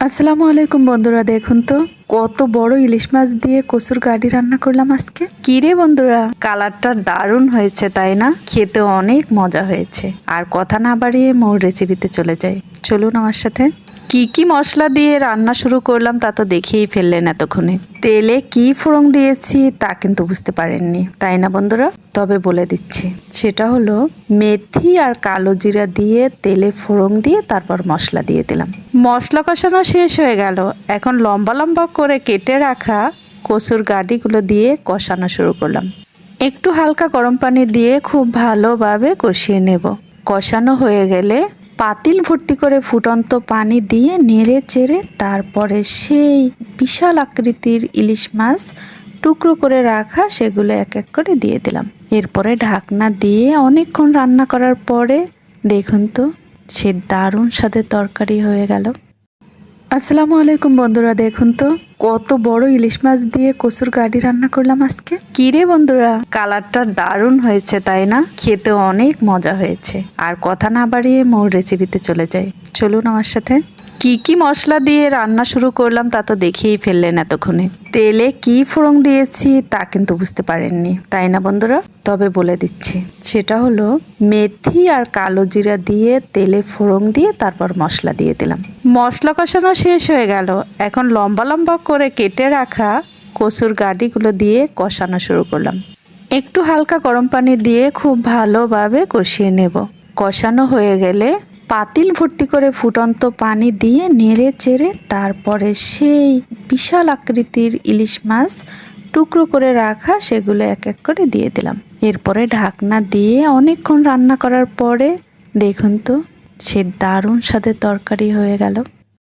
আসসালামু আলাইকুম বন্ধুরা, দেখুন তো কত বড় ইলিশ মাছ দিয়ে কচুর গাড়ি রান্না করলাম আজকে। কি রে বন্ধুরা, কালারটা দারুণ হয়েছে তাই না? খেতে অনেক মজা হয়েছে। আর কথা না বাড়িয়ে মূল রেসিপিতে চলে যাই, চলুন আমার সাথে। কি কি মশলা দিয়ে রান্না শুরু করলাম তা তো দেখেই ফেললেন এতক্ষণে। তেলে কি ফোড়ন দিয়েছি তা কিন্তু বুঝতে পারেননি, তাই না বন্ধুরা? তবে বলে দিচ্ছি, সেটা হলো মেথি আর কালো জিরা দিয়ে তেলে ফোড়ন দিয়ে তারপর মশলা দিয়ে দিলাম। মশলা কষানো শেষ হয়ে গেল। এখন লম্বা লম্বা করে কেটে রাখা কচুর গাঁটিগুলো দিয়ে কষানো শুরু করলাম। একটু হালকা গরম পানি দিয়ে খুব ভালোভাবে কষিয়ে নেব। কষানো হয়ে গেলে পাতিল ভর্তি করে ফুটন্ত পানি দিয়ে নেড়ে চেড়ে তারপরে সেই বিশাল আকৃতির ইলিশ মাছ টুকরো করে রাখা সেগুলো এক এক করে দিয়ে দিলাম। এরপরে ঢাকনা দিয়ে অনেকক্ষণ রান্না করার পরে দেখুন তো সে দারুণ স্বাদের তরকারি হয়ে গেল। আসসালামু আলাইকুম বন্ধুরা, দেখুন তো কত বড় ইলিশ মাছ দিয়ে কচুর গাড়ি রান্না করলাম আজকে। কি রে বন্ধুরা, কালারটা দারুণ হয়েছে তাই না? খেতে অনেক মজা হয়েছে। আর কথা না বাড়িয়ে মূল রেসিপিতে চলে যাই, চলুন আমার সাথে। কি কি মশলা দিয়ে রান্না শুরু করলাম তা তো দেখেই ফেললেন এতক্ষণে। তেলে কি ফোড়ন দিয়েছি তা কিন্তু বুঝতে পারেননি, তাই না বন্ধুরা? তবে বলে দিচ্ছি, সেটা হলো মেথি আর কালো জিরা দিয়ে তেলে ফোড়ন দিয়ে তারপর মশলা দিয়ে দিলাম। মশলা কষানো শেষ হয়ে গেল। এখন লম্বা লম্বা করে কেটে রাখা কচুর গাঁটিগুলো দিয়ে কষানো শুরু করলাম। একটু হালকা গরম পানি দিয়ে খুব ভালোভাবে কষিয়ে নেব। কষানো হয়ে গেলে পাতিল ভর্তি করে ফুটন্ত পানি দিয়ে নেড়ে চেড়ে তারপরে সেই বিশাল আকৃতির ইলিশ মাছ টুকরো করে রাখা সেগুলো এক এক করে দিয়ে দিলাম। এরপরে ঢাকনা দিয়ে অনেকক্ষণ রান্না করার পরে দেখুন তো সে দারুণ স্বাদের তরকারি হয়ে গেল।